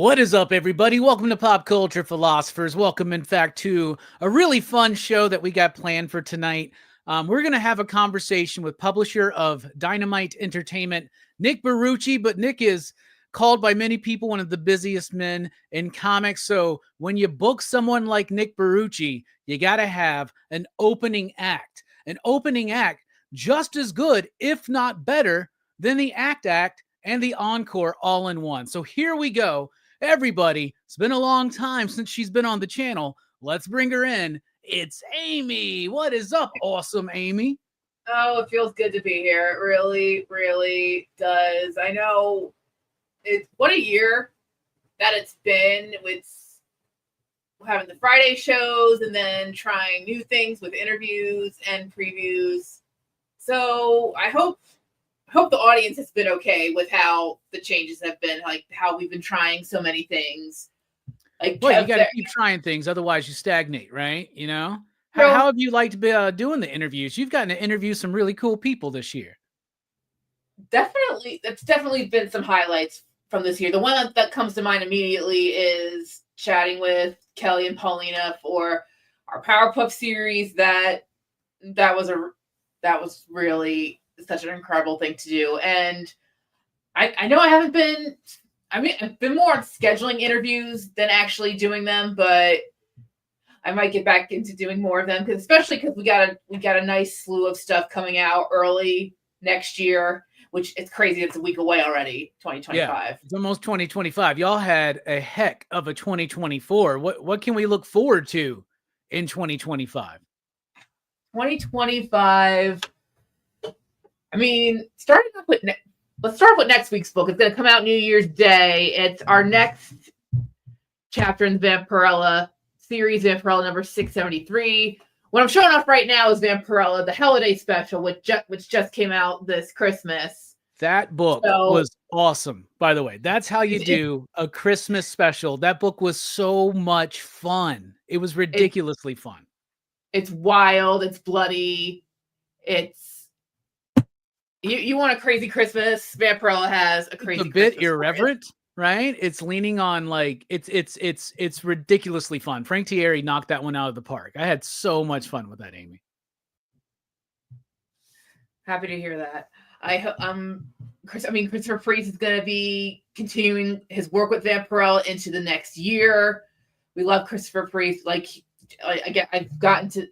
What is up, everybody? Welcome to Pop Culture Philosophers. Welcome, in fact, to a really fun show that we got planned for tonight. We're going to have a conversation with publisher of Dynamite Entertainment, Nick Barucci, but Nick is called by many people one of the busiest men in comics. So when you book someone like Nick Barucci, you got to have an opening act. An opening act just as good, if not better, than the act and the encore all in one. So here we go. Everybody, it's been a long time since she's been on the channel. Let's bring her in. It's Amy. What is up, awesome Amy? Oh, it feels good to be here. It really, really does. I know what a year that it's been with having the Friday shows and then trying new things with interviews and previews. So I hope the audience has been okay with how the changes have been, like how we've been trying so many things. Like, well, you got to keep trying things, otherwise you stagnate, right? You know, how have you liked doing the interviews? You've gotten to interview some really cool people this year. Definitely, that's definitely been some highlights from this year. The one that comes to mind immediately is chatting with Kelly and Paulina for our Powerpuff series. That was really such an incredible thing to do. And I know I've been more on scheduling interviews than actually doing them, but I might get back into doing more of them, especially because we got a nice slew of stuff coming out early next year, which it's crazy. It's a week away already, 2025. Yeah, it's almost 2025. Y'all had a heck of a 2024. What can we look forward to in 2025? 2025. I mean, let's start with next week's book. It's going to come out New Year's Day. It's our next chapter in the Vampirella series, Vampirella number 673. What I'm showing off right now is Vampirella, the holiday special, which just came out this Christmas. That book was awesome, by the way. That's how you do a Christmas special. That book was so much fun. It was ridiculously fun. It's wild. It's bloody. You want a crazy Christmas? Vampirella has a crazy. It's a bit irreverent, right? It's leaning on like it's ridiculously fun. Frank Thierry knocked that one out of the park. I had so much fun with that, Amy. Happy to hear that. Christopher Priest is going to be continuing his work with Vampirella into the next year. We love Christopher Priest. Again, I've gotten to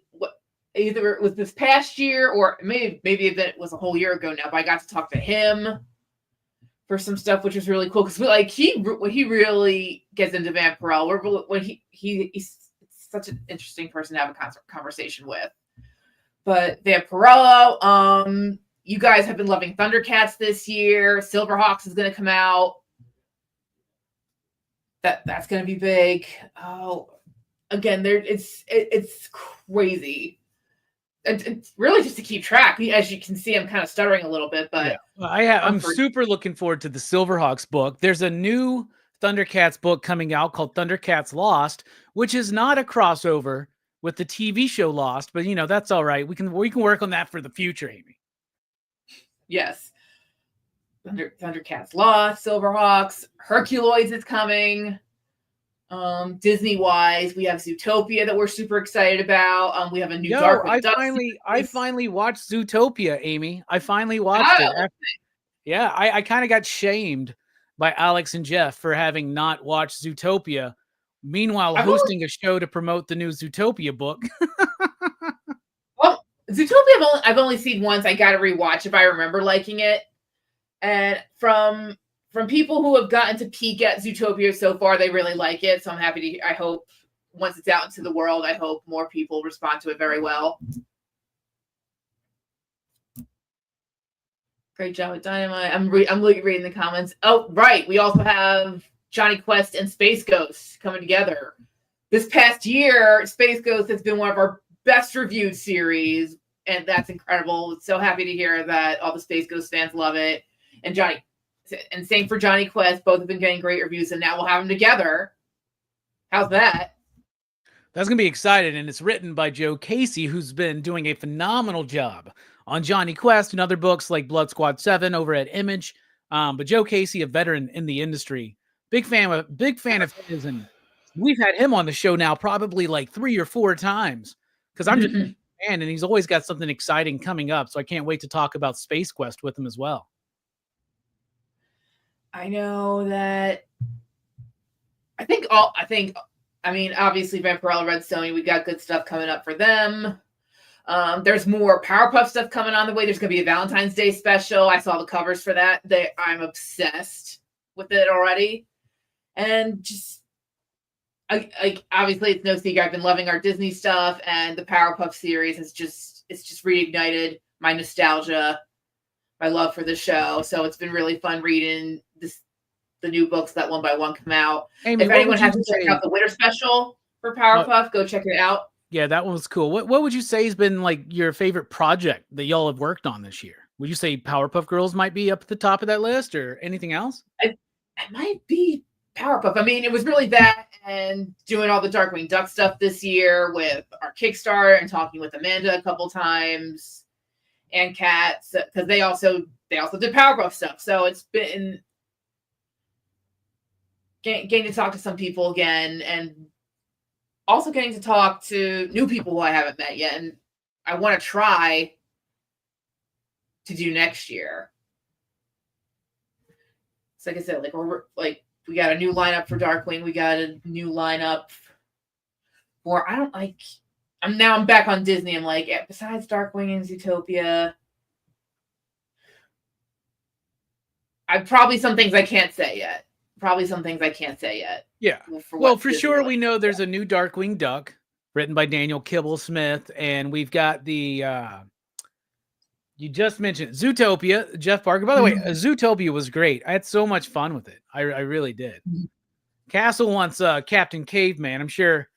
either it was this past year or maybe it was a whole year ago now, but I got to talk to him for some stuff, which was really cool because he really gets into Vampirella. He's such an interesting person to have a conversation with. But Vampirella, you guys have been loving Thundercats this year. Silverhawks is going to come out. That's going to be big. Oh, again, it's crazy. It's really just to keep track. As you can see, I'm kind of stuttering a little bit, but yeah. I'm super looking forward to the Silverhawks book. There's a new Thundercats book coming out called Thundercats Lost, which is not a crossover with the TV show Lost, but that's all right. We can work on that for the future, Amy. Yes. Thundercats Lost, Silverhawks, Herculoids is coming. Disney-wise, we have Zootopia that we're super excited about. We have a new Dark. I finally watched Zootopia, Amy. I finally watched it. Yeah, I kind of got shamed by Alex and Jeff for having not watched Zootopia. Meanwhile, hosting a show to promote the new Zootopia book. Well, Zootopia I've only seen once. I got to rewatch if I remember liking it. And from people who have gotten to peek at Zootopia so far, they really like it. So I'm happy I hope once it's out into the world, I hope more people respond to it very well. Great job with Dynamite. I'm reading the comments. Oh, right. We also have Johnny Quest and Space Ghost coming together. This past year, Space Ghost has been one of our best reviewed series, and that's incredible. So happy to hear that all the Space Ghost fans love it. And same for Johnny Quest. Both have been getting great reviews, and now we'll have them together. How's that? That's going to be exciting, and it's written by Joe Casey, who's been doing a phenomenal job on Johnny Quest and other books like Blood Squad 7 over at Image. But Joe Casey, a veteran in the industry, big fan of his, and we've had him on the show now probably like 3 or 4 times because I'm just a fan, and he's always got something exciting coming up. So I can't wait to talk about Space Quest with him as well. I know that. I mean, obviously, Vampirella, Redstone, we got good stuff coming up for them. There's more Powerpuff stuff coming on the way. There's going to be a Valentine's Day special. I saw the covers for that. I'm obsessed with it already. And just, obviously, it's no secret. I've been loving our Disney stuff, and the Powerpuff series it's just reignited my nostalgia, my love for the show. So it's been really fun reading the new books that one by one come out. Amy, if anyone hasn't checked out the winter special for Powerpuff, go check it out. Yeah, that one was cool. What would you say has been like your favorite project that y'all have worked on this year? Would you say Powerpuff Girls might be up at the top of that list, or anything else? It might be Powerpuff. I mean, it was really that, and doing all the Darkwing Duck stuff this year with our Kickstarter, and talking with Amanda a couple times, and Kat, because they also did Powerpuff stuff. So it's been getting to talk to some people again, and also getting to talk to new people who I haven't met yet, and I want to try to do next year. So like I said, we got a new lineup for Darkwing, we got a new lineup for I'm back on Disney. I'm like, besides Darkwing and Zootopia, probably some things I can't say yet. Yeah. Well, for sure, we know there's a new Darkwing Duck written by Daniel Kibble-Smith, and we've got the you just mentioned Zootopia, Jeff Barker. By the way, Zootopia was great. I had so much fun with it. I really did. Castle wants Captain Caveman. I'm sure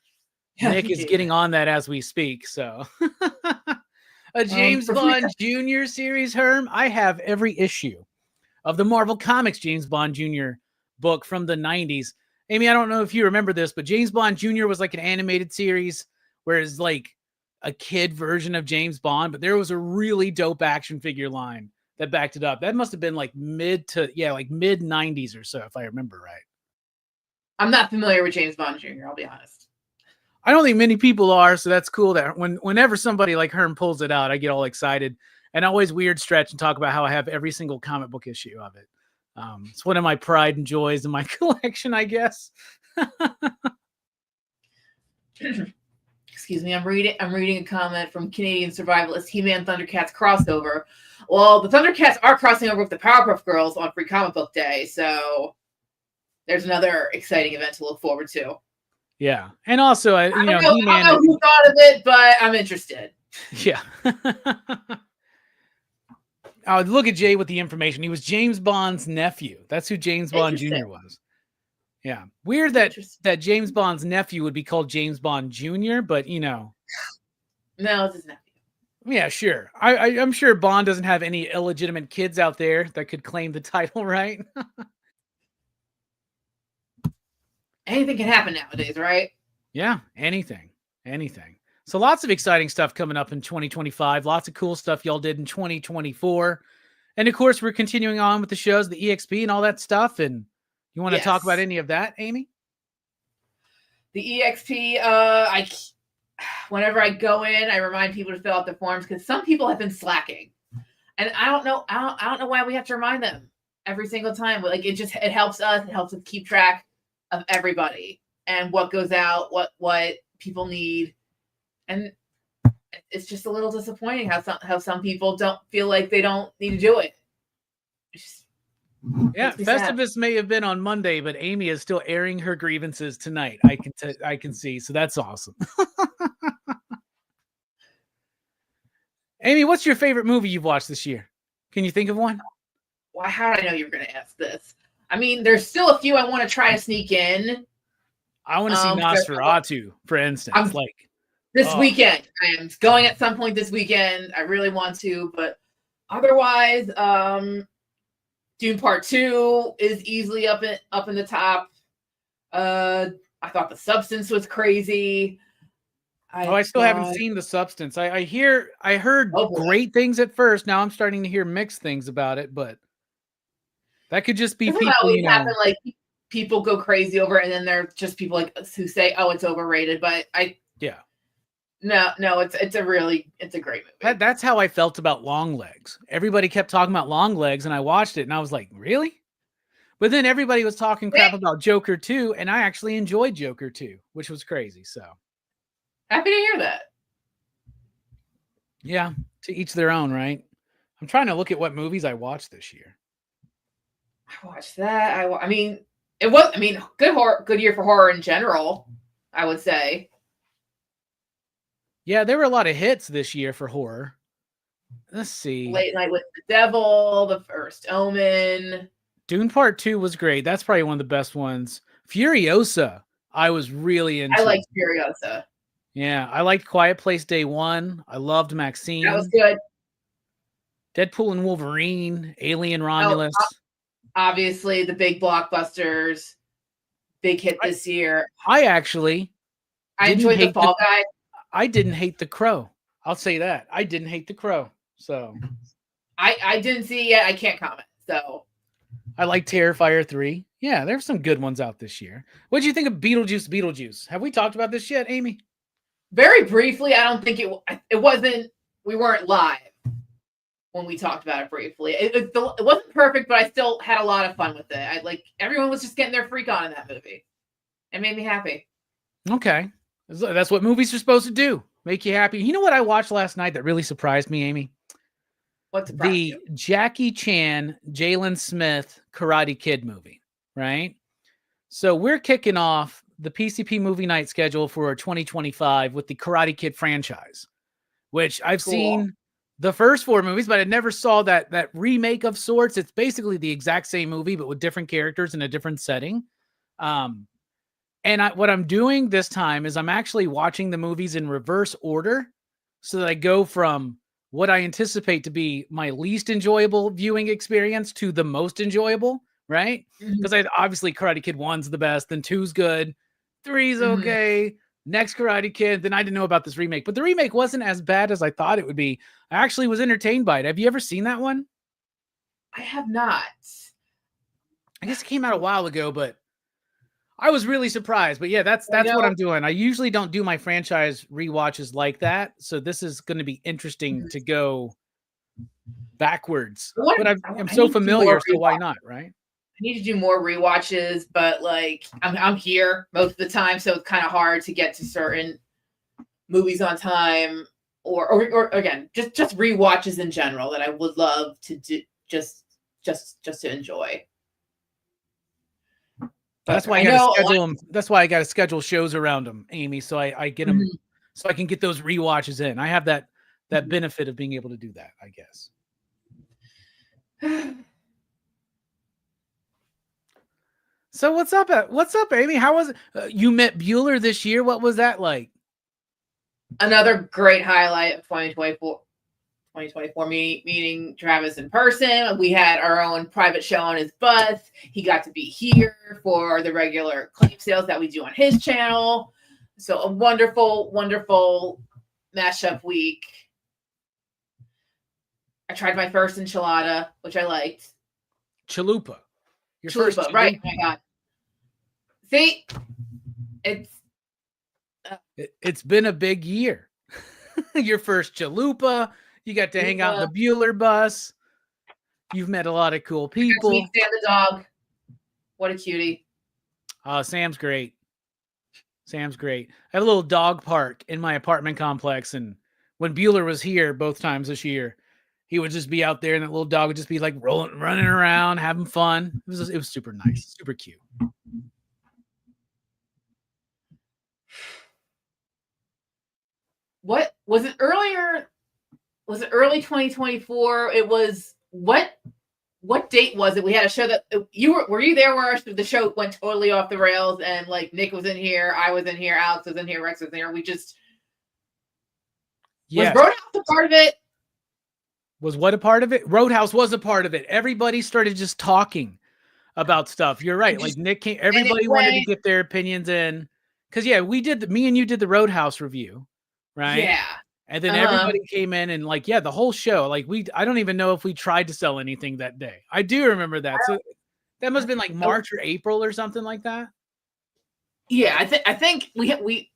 Nick is getting on that as we speak. So a James Bond Jr. series, Herm. I have every issue of the Marvel Comics James Bond Jr. book from the 90s. Amy, I don't know if you remember this, but James Bond Jr. was like an animated series where it's like a kid version of James Bond, but there was a really dope action figure line that backed it up. That must have been like mid 90s or so, if I remember right. I'm not familiar with James Bond Jr., I'll be honest. I don't think many people are, so that's cool that whenever somebody like Herm pulls it out, I get all excited, and I always weird stretch and talk about how I have every single comic book issue of it. It's one of my pride and joys in my collection, I guess. Excuse me, I'm reading a comment from Canadian Survivalist, He-Man Thundercats crossover. Well, the Thundercats are crossing over with the Powerpuff Girls on Free Comic Book Day, so there's another exciting event to look forward to. Yeah, and also, I don't know who thought of it, but I'm interested. Yeah. Oh, look at Jay with the information. He was James Bond's nephew. That's who James Bond Jr. was. Yeah. Weird that James Bond's nephew would be called James Bond Jr., but No, it's his nephew. Yeah, sure. I'm sure Bond doesn't have any illegitimate kids out there that could claim the title, right? Anything can happen nowadays, right? Yeah, anything. So lots of exciting stuff coming up in 2025. Lots of cool stuff y'all did in 2024. And of course, we're continuing on with the shows, the EXP and all that stuff. And you want to talk about any of that, Amy? The EXP, whenever I go in, I remind people to fill out the forms because some people have been slacking. And I don't know why we have to remind them every single time. Like it helps us. It helps us keep track of everybody and what goes out, what people need. And it's just a little disappointing how some people don't feel like they don't need to do it. Yeah, Festivus may have been on Monday, but Amy is still airing her grievances tonight. I can see, so that's awesome. Amy, what's your favorite movie you've watched this year? Can you think of one? Well, how did I know you were going to ask this? I mean, there's still a few I want to try to sneak in. I want to see Nosferatu, for instance. This weekend. I am going at some point this weekend. I really want to, but otherwise, Dune Part 2 is easily up in the top. I thought The Substance was crazy. I still haven't seen The Substance. I heard great things at first. Now I'm starting to hear mixed things about it, but that could just be people. Happen, like people go crazy over it, and then there are just people like who say, "Oh, it's overrated." But no, it's a great movie. That's how I felt about Long Legs. Everybody kept talking about Long Legs, and I watched it, and I was like, really? But then everybody was talking crap about Joker 2, and I actually enjoyed Joker 2, which was crazy. So happy to hear that. Yeah, to each their own, right? I'm trying to look at what movies I watched this year. I watched that. Good year for horror in general, I would say. Yeah, there were a lot of hits this year for horror. Let's see. Late Night with the Devil, The First Omen. Dune Part 2 was great. That's probably one of the best ones. Furiosa, I was really into. I liked Furiosa. Yeah, I liked Quiet Place Day 1. I loved Maxine. That was good. Deadpool and Wolverine, Alien Romulus. Obviously, the big blockbusters. Big hit this year. I enjoyed The Fall Guy. I didn't hate The Crow. I'll say that. I didn't hate The Crow. So I didn't see it yet. I can't comment. So I like Terrifier 3. Yeah, there's some good ones out this year. What did you think of Beetlejuice? Have we talked about this yet, Amy? Very briefly. I don't think it wasn't. We weren't live when we talked about it briefly. It wasn't perfect, but I still had a lot of fun with it. Everyone was just getting their freak on in that movie. It made me happy. Okay. That's what movies are supposed to do. Make you happy. You know what I watched last night that really surprised me, Amy? What surprised you? Jackie Chan, Jalen Smith Karate Kid movie, right? So we're kicking off the PCP movie night schedule for 2025 with the Karate Kid franchise, which I've seen the first 4 movies, but I never saw that remake of sorts. It's basically the exact same movie, but with different characters in a different setting. And what I'm doing this time is I'm actually watching the movies in reverse order so that I go from what I anticipate to be my least enjoyable viewing experience to the most enjoyable, right? Because obviously Karate Kid 1's the best, then 2's good, 3's okay, next Karate Kid, then I didn't know about this remake. But the remake wasn't as bad as I thought it would be. I actually was entertained by it. Have you ever seen that one? I have not. I guess it came out a while ago, but I was really surprised. But yeah, that's what I'm doing. I usually don't do my franchise rewatches like that. So this is going to be interesting to go backwards. But I'm so familiar, so why not, right? I need to do more rewatches, but I'm here most of the time, so it's kind of hard to get to certain movies on time, or again, just rewatches in general that I would love to do just to enjoy. That's why I got to schedule them. That's why I got to schedule shows around them, Amy. So I get them, so I can get those rewatches in. I have that benefit of being able to do that, I guess. So what's up, Amy? How was it? You met Bueller this year? What was that like? Another great highlight of 2024 meeting Travis in person. We had our own private show on his bus. He got to be here for the regular claim sales that we do on his channel. So a wonderful, wonderful mashup week. I tried my first enchilada, which I liked. Chalupa. Your first chalupa, right? Oh my God. See, it's been a big year. Your first chalupa. You got to hang out in the Bueller bus. You've met a lot of cool people. Meet Sam the dog. What a cutie. Sam's great. I have a little dog park in my apartment complex, and when Bueller was here both times this year, he would just be out there, and that little dog would just be like running around, having fun. It was super nice, super cute. What was it earlier? Was it early 2024? It was what date was it? We had a show that were you there where the show went totally off the rails, and Nick was in here, I was in here, Alex was in here, Rex was in here. We just was Roadhouse a part of it? Was what a part of it? Roadhouse was a part of it. Everybody started just talking about stuff. You're right. Nick came, everybody wanted to get their opinions in. Because me and you did the Roadhouse review, right? Yeah. And then everybody came in and the whole show, I don't even know if we tried to sell anything that day. I do remember that. So That must have been like March or April or something like that. Yeah, I think we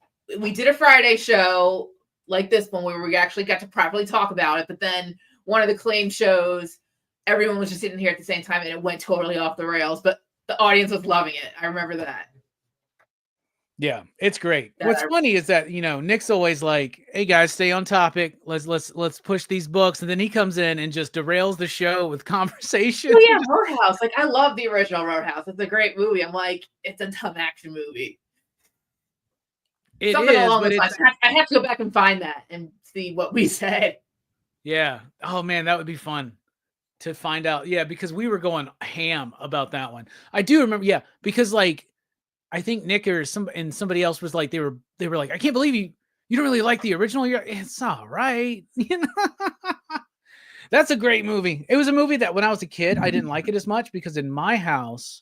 did a Friday show like this one where we actually got to properly talk about it, but then one of the claim shows, everyone was just sitting here at the same time and it went totally off the rails, but the audience was loving it. I remember that. Yeah, it's great. What's funny is that, Nick's always like, "Hey guys, stay on topic. Let's push these books." And then he comes in and just derails the show with conversation. Oh yeah, Roadhouse. Like I love the original Roadhouse. It's a great movie. I'm like, it's a tough action movie. It Something is, along but those lines. I have to go back and find that and see what we said. Yeah. Oh man, that would be fun to find out. Yeah, because we were going ham about that one. I do remember. Yeah, because like I think Nick or somebody else was like they were like, "I can't believe you don't really like the original." It's all right, That's a great movie. It was a movie that when I was a kid, I didn't like it as much because in my house,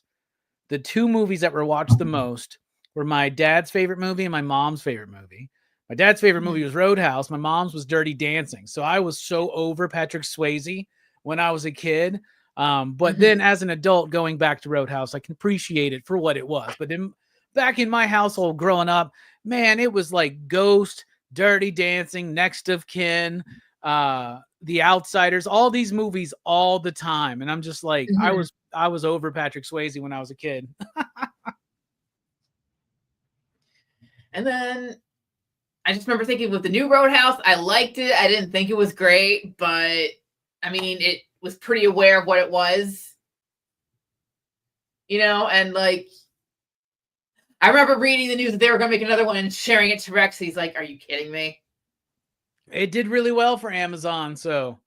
the two movies that were watched the most were my dad's favorite movie and my mom's favorite movie. My dad's favorite movie was Roadhouse. My mom's was Dirty Dancing. So I was so over Patrick Swayze when I was a kid. But then as an adult going back to Roadhouse, I can appreciate it for what it was. But then back in my household growing up, man, it was like Ghost, Dirty Dancing, Next of Kin, The Outsiders, all these movies all the time. And I'm just like, I was over Patrick Swayze when I was a kid. And then I just remember thinking with the new Roadhouse, I liked it. I didn't think it was great, but I mean, it was pretty aware of what it was, and like, I remember reading the news that they were going to make another one and sharing it to Rex. He's like, "Are you kidding me?" It did really well for Amazon. So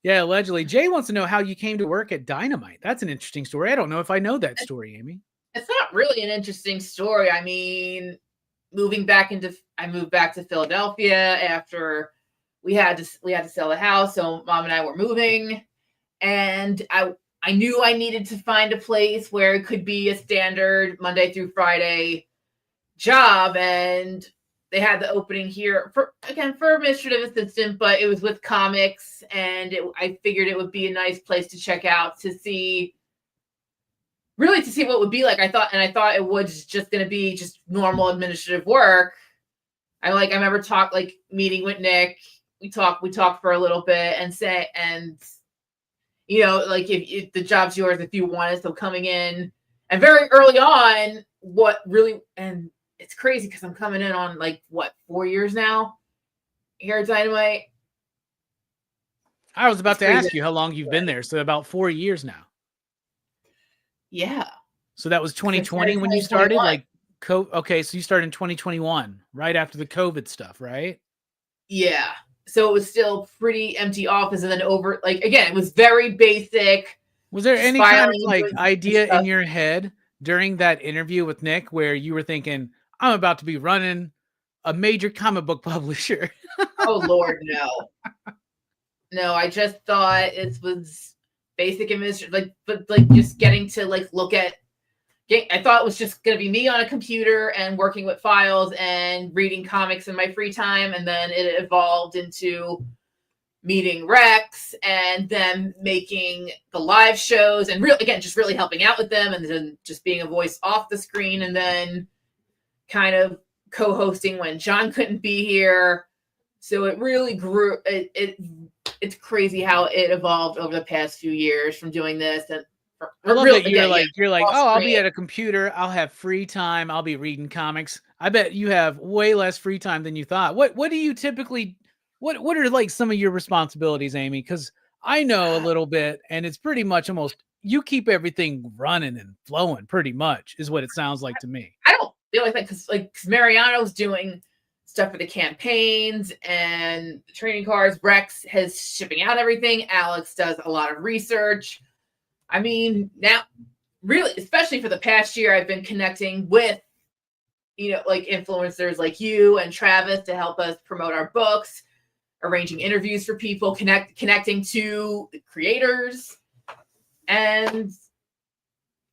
yeah, allegedly. Jay wants to know how you came to work at Dynamite. That's an interesting story. I don't know if I know that story, Amy. It's not really an interesting story. I mean, I moved back to Philadelphia after we had to sell the house. So Mom and I were moving, and I knew I needed to find a place where it could be a standard Monday through Friday job. And they had the opening here for administrative assistant, but it was with comics, and I figured it would be a nice place to check out to see what it would be like. I thought it was just going to be just normal administrative work. I remember meeting with Nick. We talked for a little bit if the job's yours, if you want it. So coming in and very early on, and it's crazy because I'm coming in on 4 years now here at Dynamite. I was about to ask you how long you've been there. So about 4 years now. Yeah. So that was 2020 when you started? Okay, so you started in 2021, right after the COVID stuff, right? Yeah. So it was still pretty empty office, and then it was very basic. Was there any kind of idea in your head during that interview with Nick where you were thinking, I'm about to be running a major comic book publisher? Oh Lord, no. No, I just thought it was basic administration, just getting to look at. I thought it was just going to be me on a computer and working with files and reading comics in my free time, and then it evolved into meeting Rex and then making the live shows and just really helping out with them, and then just being a voice off the screen, and then kind of co-hosting when John couldn't be here. So it really grew. It's crazy how it evolved over the past few years from doing this. And I love that you're like, oh, I'll be at a computer. I'll have free time. I'll be reading comics. I bet you have way less free time than you thought. What do you typically, what are some of your responsibilities, Amy? Because I know a little bit, and it's pretty much almost, you keep everything running and flowing pretty much is what it sounds like to me. I don't feel like that because Mariano's doing stuff for the campaigns and the trading cards. Rex has shipping out everything. Alex does a lot of research. I mean, now, really, especially for the past year, I've been connecting with, influencers like you and Travis to help us promote our books, arranging interviews for people, connecting to the creators. And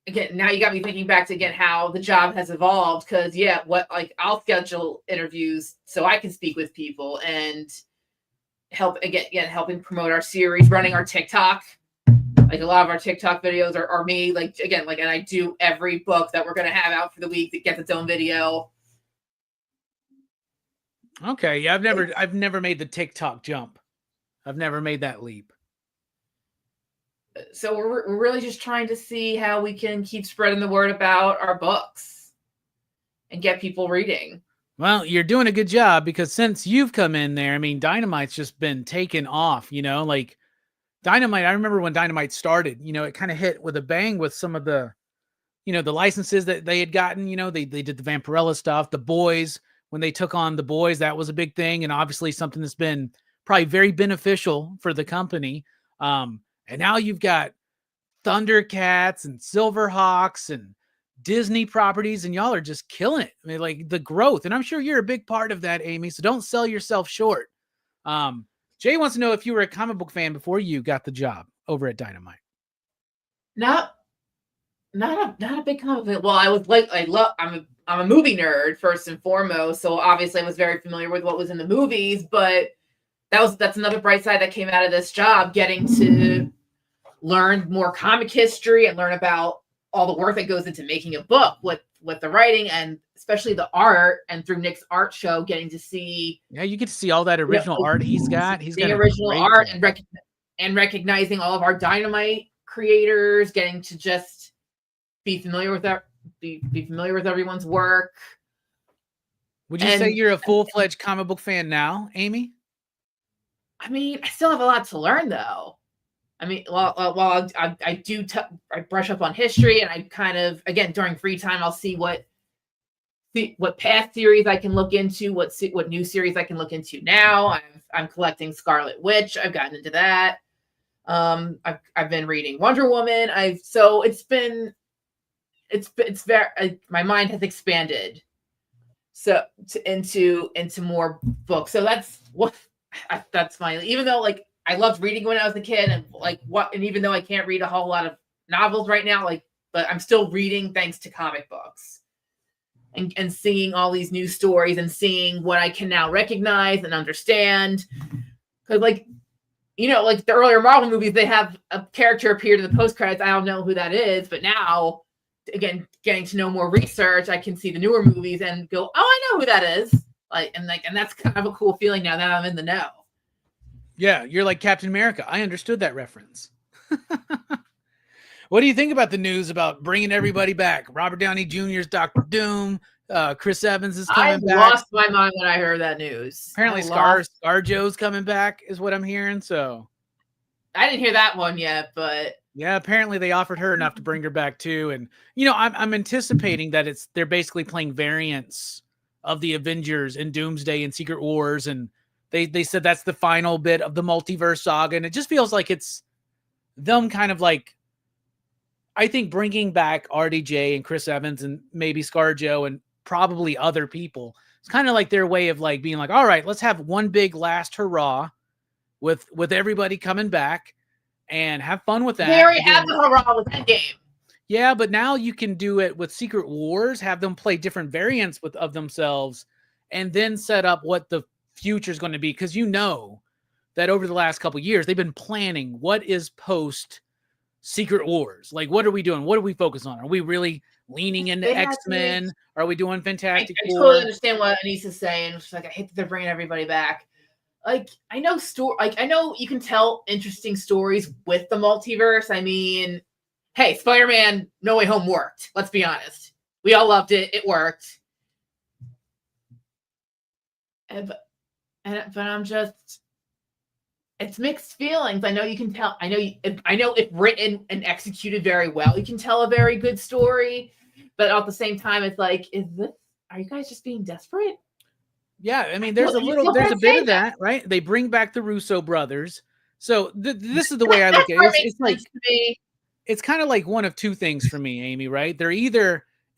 again, now you got me thinking back to how the job has evolved. Because I'll schedule interviews so I can speak with people and helping promote our series, running our TikTok. Like a lot of our TikTok videos are me, like, again, like, and I do every book that we're going to have out for the week that gets its own video. Okay. Yeah. I've never made the TikTok jump. I've never made that leap. So we're really just trying to see how we can keep spreading the word about our books and get people reading. Well, you're doing a good job, because since you've come in there, I mean, Dynamite's just been taken off, like Dynamite. I remember when Dynamite started, it kind of hit with a bang with some of the, the licenses that they had gotten. They did the Vampirella stuff, the Boys, when they took on the Boys, that was a big thing. And obviously something that's been probably very beneficial for the company. And now you've got Thundercats and Silverhawks and Disney properties, and y'all are just killing it. I mean, like the growth, and I'm sure you're a big part of that, Amy. So don't sell yourself short. Jay wants to know if you were a comic book fan before you got the job over at Dynamite. Not a big comic fan. Well, I'm a movie nerd first and foremost, so obviously I was very familiar with what was in the movies. But that's another bright side that came out of this job, getting to learn more comic history and learn about all the work that goes into making a book with the writing and especially the art, and through Nick's art show, getting to see. Yeah, you get to see all that original art he's got. He's got original art and recognizing all of our Dynamite creators, getting to just be familiar with be familiar with everyone's work. Would you say you're a full-fledged comic book fan now, Amy? I mean, I still have a lot to learn, though. I mean, while I brush up on history, and I kind of, again, during free time, I'll see what past series I can look into, what new series I can look into now. I'm collecting Scarlet Witch. I've gotten into that. I've been reading Wonder Woman. It's very, my mind has expanded into more books. So that's my, even though like I loved reading when I was a kid, and even though I can't read a whole lot of novels right now, but I'm still reading thanks to comic books and seeing all these new stories and seeing what I can now recognize and understand. Because like the earlier Marvel movies, they have a character appear to the post credits. I don't know who that is, but now, again, getting to know more research, I can see the newer movies and go, oh, I know who that is. And that's kind of a cool feeling now that I'm in the know. Yeah, you're like Captain America. I understood that reference. What do you think about the news about bringing everybody back? Robert Downey Jr.'s Dr. Doom. Chris Evans is coming back. I lost my mind when I heard that news. Apparently ScarJo's coming back is what I'm hearing. So I didn't hear that one yet, but yeah, apparently they offered her enough to bring her back too. And I'm anticipating that they're basically playing variants of the Avengers and Doomsday and Secret Wars, and they said that's the final bit of the multiverse saga, and it just feels like it's them kind of like, I think, bringing back RDJ and Chris Evans and maybe ScarJo and probably other people. It's kind of like their way of like being like, all right, let's have one big last hurrah with everybody coming back and have fun with that. They already have the hurrah with Endgame. Yeah, but now you can do it with Secret Wars, have them play different variants of themselves, and then set up what the future is going to be. Because that over the last couple of years, they've been planning what is post Secret Wars. Like, what are we doing? What do we focus on? Are we really leaning into X-Men? Are we doing Fantastic Four? I totally understand what Anissa's saying. She's like, I hate that they're bringing everybody back. Like, I know you can tell interesting stories with the multiverse. I mean, hey, Spider-Man No Way Home worked. Let's be honest. We all loved it. It worked. But I'm just, it's mixed feelings. I know you can tell. I know if written and executed very well, you can tell a very good story. But at the same time, it's like, are you guys just being desperate? Yeah, I mean, there's a bit of that, right? They bring back the Russo brothers. So this is the way I look at it. It's kind of like one of two things for me, Amy, right?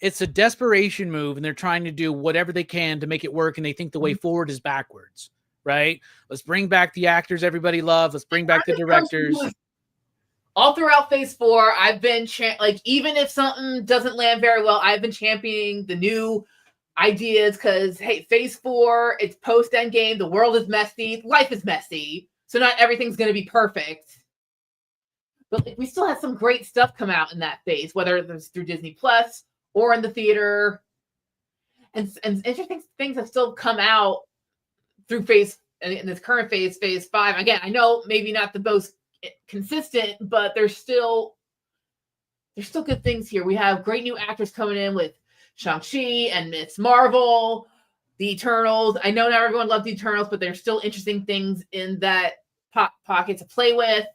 It's a desperation move and they're trying to do whatever they can to make it work. And they think the way forward is backwards, right? Let's bring back the actors everybody loves. Let's bring back the directors. All throughout Phase 4, I've been even if something doesn't land very well, I've been championing the new ideas because, hey, Phase 4, it's post Endgame. The world is messy. Life is messy. So not everything's going to be perfect. But like, we still had some great stuff come out in that phase, whether it was through Disney Plus or in the theater. And interesting things have still come out through in this current phase 5. Again, I know maybe not the most consistent, but there's still good things here. We have great new actors coming in with Shang-Chi and Miss Marvel, the Eternals. I know not everyone loved the Eternals, but there's still interesting things in that pocket to play with.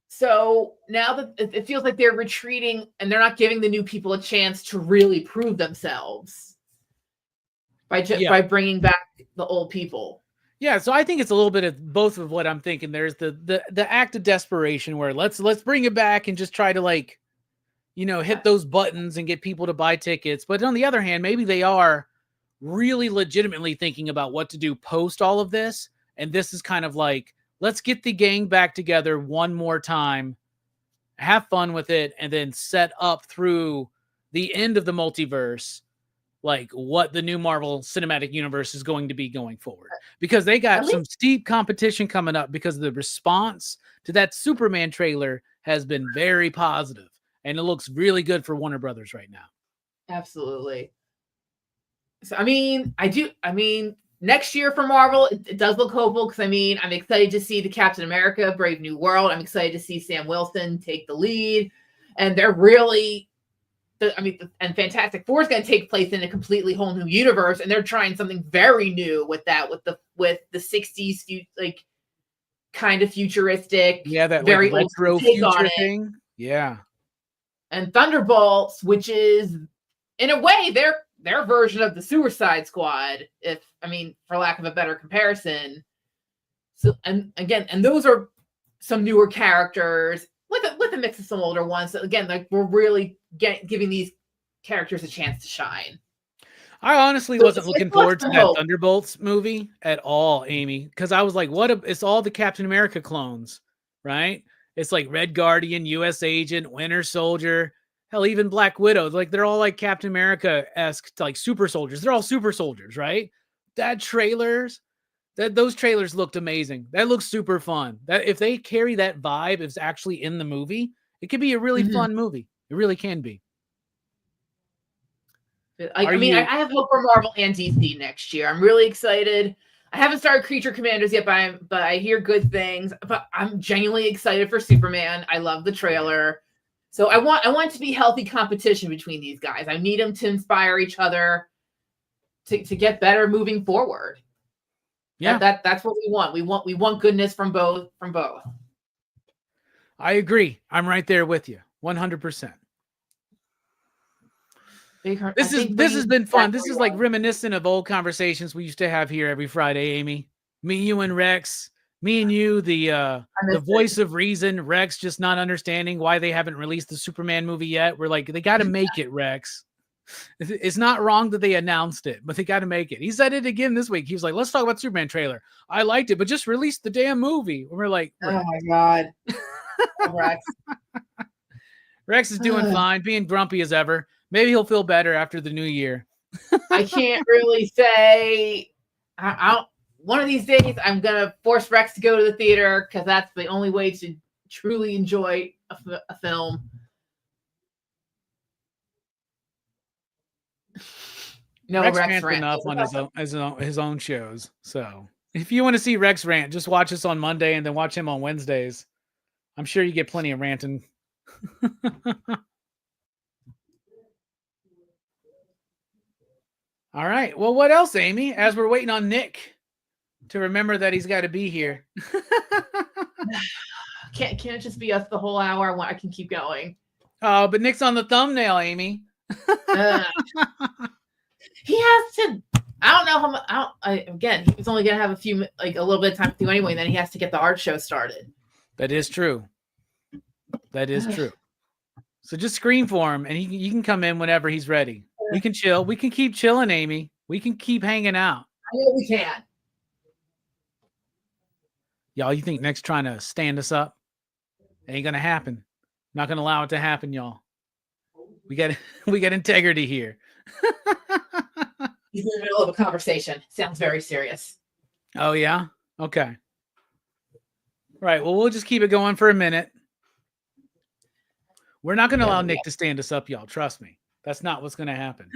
So now that it feels like they're retreating and they're not giving the new people a chance to really prove themselves by bringing back the old people. Yeah, so I think it's a little bit of both of what I'm thinking. There's the act of desperation where let's bring it back and just try to like, hit those buttons and get people to buy tickets. But on the other hand, maybe they are really legitimately thinking about what to do post all of this. And this is kind of like, let's get the gang back together one more time, have fun with it, and then set up through the end of the multiverse, like what the new Marvel Cinematic Universe is going to be going forward. Because they got some steep competition coming up because the response to that Superman trailer has been very positive, and it looks really good for Warner Brothers right now. Absolutely. So, next year for Marvel, it does look hopeful because, I'm excited to see the Captain America Brave New World. I'm excited to see Sam Wilson take the lead. And they're really, and Fantastic Four is going to take place in a completely whole new universe. And they're trying something very new with that, with the 60s, like kind of futuristic. Yeah, that very like, retro old take future on thing. It. Yeah. And Thunderbolts, which is, in a way, their version of the Suicide Squad, for lack of a better comparison. So, and those are some newer characters with a mix of some older ones. So again, like we're really giving these characters a chance to shine. I honestly wasn't looking forward to that Thunderbolts movie at all, Amy, because I was like, it's all the Captain America clones, right? It's like Red Guardian, U.S. Agent, Winter Soldier, hell, even Black Widow. Like they're all like Captain America-esque, like super soldiers. They're all super soldiers, right? Those trailers looked amazing. That looks super fun. That if they carry that vibe, it's actually in the movie, it could be a really fun movie. It really can be. I have hope for Marvel and DC next year. I'm really excited. I haven't started Creature Commanders yet, but I hear good things. But I'm genuinely excited for Superman. I love the trailer. So I want to be healthy competition between these guys. I need them to inspire each other to get better moving forward. Yeah, that's what we want. We want goodness from both. I agree. I'm right there with you, 100%. This has been fun. This is like reminiscent of old conversations we used to have here every Friday, Amy. Me, you, and Rex. Me and you, the voice of reason. Rex just not understanding why they haven't released the Superman movie yet. We're like, they got to make it, Rex. It's not wrong that they announced it, but they got to make it. He said it again this week. He was like, let's talk about Superman trailer. I liked it, but just release the damn movie. And we're like, oh my God. Rex. Rex is doing fine, being grumpy as ever. Maybe he'll feel better after the new year. I can't really say. One of these days, I'm going to force Rex to go to the theater because that's the only way to truly enjoy a film. No, Rex rants enough on his own shows. So if you want to see Rex rant, just watch us on Monday and then watch him on Wednesdays. I'm sure you get plenty of ranting. All right. Well, what else, Amy? As we're waiting on Nick to remember that he's got to be here. Can't it just be us the whole hour? I can keep going. Oh, but Nick's on the thumbnail, Amy. He has to. I don't know how much. Again, he's only gonna have a little bit of time to do anyway. And then he has to get the art show started. That is true. That is true. So just scream for him, and you can come in whenever he's ready. We can chill. We can keep chilling, Amy. We can keep hanging out. I know we can. Y'all, you think Nick's trying to stand us up? It ain't gonna happen. Not gonna allow it to happen, y'all. We got integrity here. He's in the middle of a conversation. Sounds very serious. Oh yeah? Okay. Right. Well, we'll just keep it going for a minute. We're not going to allow Nick to stand us up, y'all. Trust me. That's not what's going to happen.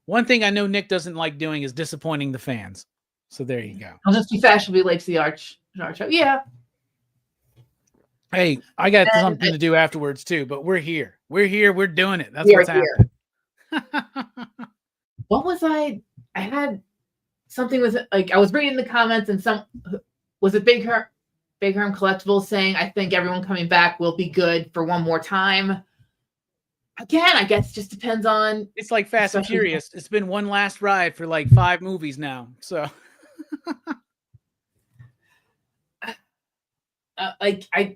One thing I know Nick doesn't like doing is disappointing the fans. So there you go. I'll just be fashionably late to the arch. Yeah. Hey, I got something to do afterwards too, but we're here. We're here. We're doing it. That's what's happening. What was I had something with like I was reading the comments and was it Big Herm Collectibles saying I think everyone coming back will be good for one more time. Again, I guess it just depends on. It's like Fast and Furious. It's been one last ride for like 5 movies now. So,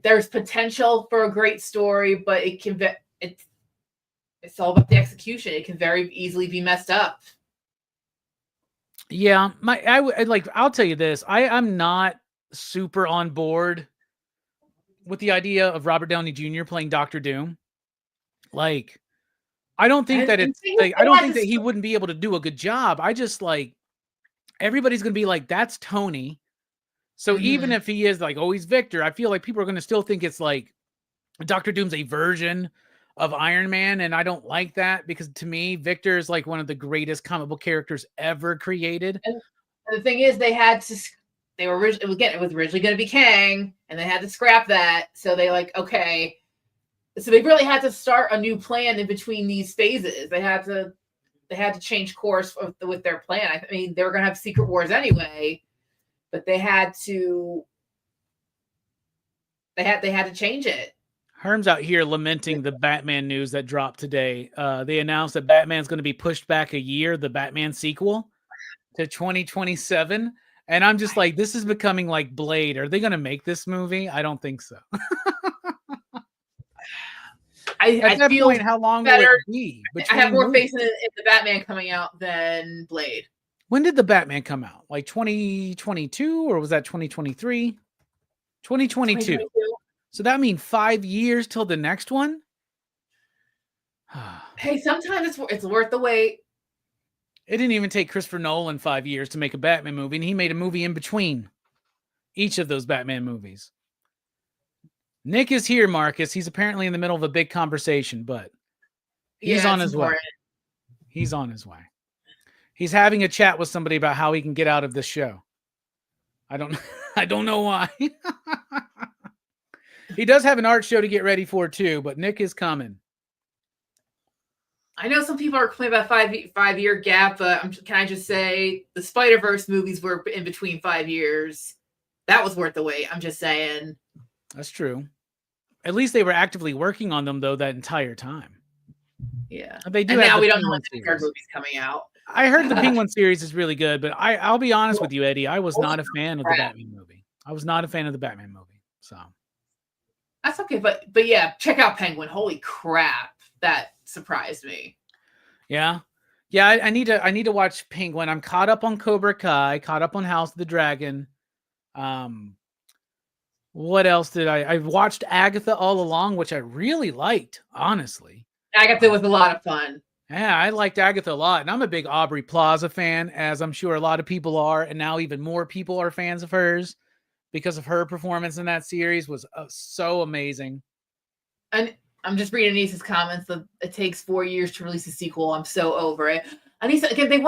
there's potential for a great story, but it's all about the execution. It can very easily be messed up. Yeah, I'll tell you this. I'm not super on board with the idea of Robert Downey Jr. playing Dr. Doom. Like, I don't think that it's like, I don't think that he wouldn't be able to do a good job. I just like, everybody's going to be like, that's Tony. So even if he is like, oh, he's Victor, I feel like people are going to still think it's like Dr. Doom's a version of Iron Man. And I don't like that because to me, Victor is like one of the greatest comic book characters ever created. And the thing is, it was originally going to be Kang and they had to scrap that. So they okay. So they really had to start a new plan in between these phases. They had to change course with their plan. I mean, they were going to have Secret Wars anyway, but they had to change it. Herm's out here lamenting the Batman news that dropped today. They announced that Batman's going to be pushed back a year, the Batman sequel, to 2027. And I'm just like, this is becoming like Blade. Are they going to make this movie? I don't think so. At that point, how long will it be? I have more faith in the Batman coming out than Blade. When did the Batman come out? Like 2022 or was that 2023? 2022. So that means 5 years till the next one? Hey, sometimes it's worth the wait. It didn't even take Christopher Nolan 5 years to make a Batman movie, and he made a movie in between each of those Batman movies. Nick is here, Marcus. He's apparently in the middle of a big conversation, but he's on his way. He's on his way. He's having a chat with somebody about how he can get out of this show. I don't know why. He does have an art show to get ready for too, but Nick is coming. I know some people are complaining about 5-year gap, but can I just say the Spider-Verse movies were in between 5 years. That was worth the wait. I'm just saying. That's true. At least they were actively working on them though that entire time. Yeah, they do. And now we don't know when the movies coming out. I heard the Penguin series is really good, but I'll be honest with you, Eddie. I was not a fan of the Batman movie. I was not a fan of the Batman movie. So that's okay, but yeah, check out Penguin. Holy crap, that surprised me. Yeah. I need to watch Penguin. I'm caught up on Cobra Kai, caught up on House of the Dragon. What else did I watched Agatha all along, which I really liked, honestly. Agatha was a lot of fun. Yeah, I liked Agatha a lot. And I'm a big Aubrey Plaza fan, as I'm sure a lot of people are. And now even more people are fans of hers because of her performance in that series was so amazing. And I'm just reading Anissa's comments that it takes 4 years to release a sequel. I'm so over it. Anissa, again,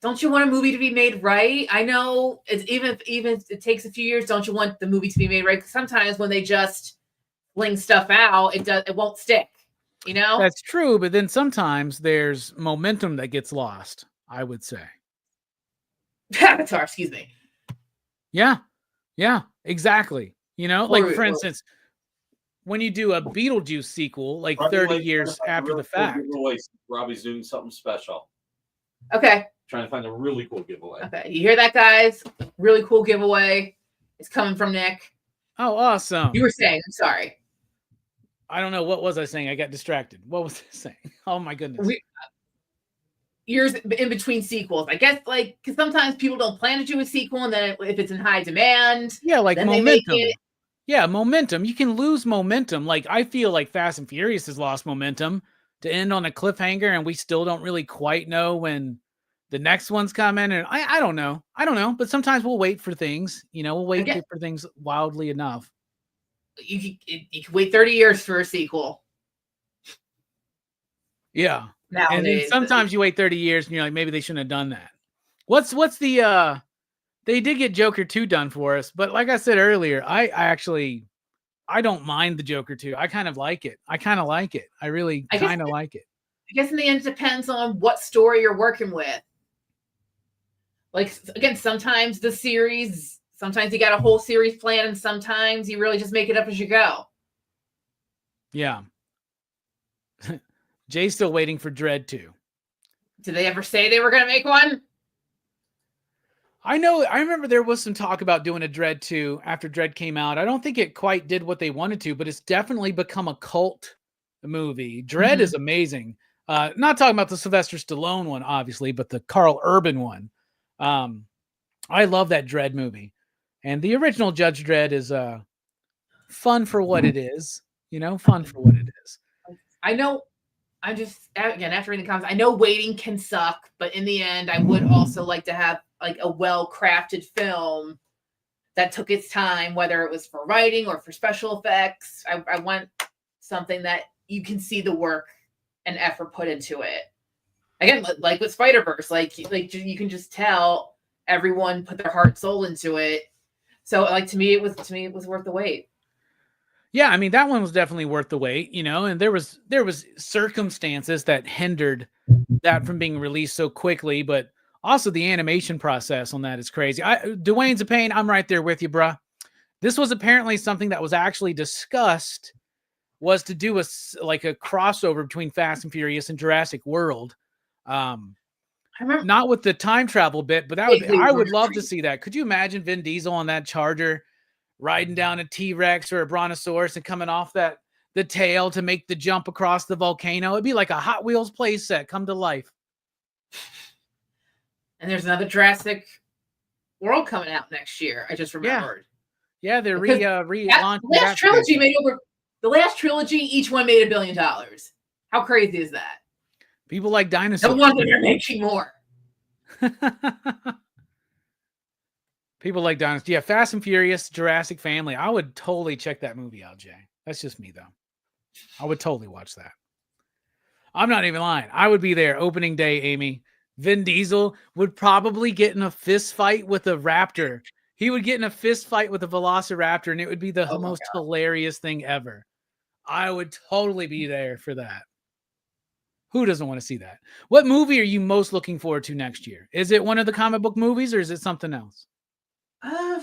don't you want a movie to be made right? I know it's even if it takes a few years, don't you want the movie to be made right? Because sometimes when they just fling stuff out, it won't stick. You know? That's true, but then sometimes there's momentum that gets lost, I would say. Avatar, excuse me. Yeah, exactly. You know, like for instance, when you do a Beetlejuice sequel, like 30 years after the fact. Robbie's doing something special. Okay. Trying to find a really cool giveaway. Okay, you hear that, guys? Really cool giveaway. It's coming from Nick. Oh, awesome. You were saying, I'm sorry. I don't know. What was I saying? I got distracted. What was I saying? Oh, my goodness. Years in between sequels. I guess, because sometimes people don't plan to do a sequel, and then if it's in high demand, yeah, like momentum. Yeah, momentum. You can lose momentum. Like, I feel like Fast and Furious has lost momentum to end on a cliffhanger, and we still don't really quite know when the next one's coming. And I don't know. But sometimes we'll wait for things. We'll wait for things wildly enough. you can wait 30 years for a sequel. Yeah. And then Nowadays, sometimes you wait 30 years and you're like, maybe they shouldn't have done that. What's the they did get Joker 2 done for us, but like I said earlier, I don't mind the Joker 2. I kind of like it. I really kind of like it. I guess in the end, it depends on what story you're working with. Like, again, sometimes sometimes you got a whole series plan, and sometimes you really just make it up as you go. Yeah. Jay's still waiting for Dread 2. Did they ever say they were going to make one? I remember there was some talk about doing a Dread 2 after Dread came out. I don't think it quite did what they wanted to, but it's definitely become a cult movie. Dread is amazing. Not talking about the Sylvester Stallone one, obviously, but the Carl Urban one. I love that Dread movie. And the original Judge Dredd is fun for what it is. Fun for what it is. I know. I'm just, again, after reading the comments, I know waiting can suck, but in the end, I would also like to have like a well-crafted film that took its time, whether it was for writing or for special effects. I want something that you can see the work and effort put into it. Again, like with Spider-Verse, like you can just tell everyone put their heart and soul into it. So, like, to me, it was worth the wait. Yeah, I mean, that one was definitely worth the wait, and there was circumstances that hindered that from being released so quickly, but also the animation process on that is crazy. Dwayne's a pain. I'm right there with you, bruh. This was apparently something that was actually discussed, was to do a crossover between Fast and Furious and Jurassic World. I remember, not with the time travel bit, but I would love to see that. Could you imagine Vin Diesel on that Charger riding down a T-Rex or a Brontosaurus and coming off the tail to make the jump across the volcano? It'd be like a Hot Wheels play set come to life. And there's another Jurassic World coming out next year. I just remembered. Yeah, they're relaunching. The last trilogy, each one made $1 billion. How crazy is that? People like dinosaurs. No wonder they're making more. People like dinosaurs. Yeah, Fast and Furious, Jurassic Family. I would totally check that movie out, Jay. That's just me, though. I would totally watch that. I'm not even lying. I would be there opening day, Amy. Vin Diesel would probably get in a fist fight with a raptor. He would get in a fist fight with a velociraptor, and it would be the most hilarious thing ever. I would totally be there for that. Who doesn't want to see that? What movie are you most looking forward to next year? Is it one of the comic book movies, or is it something else? I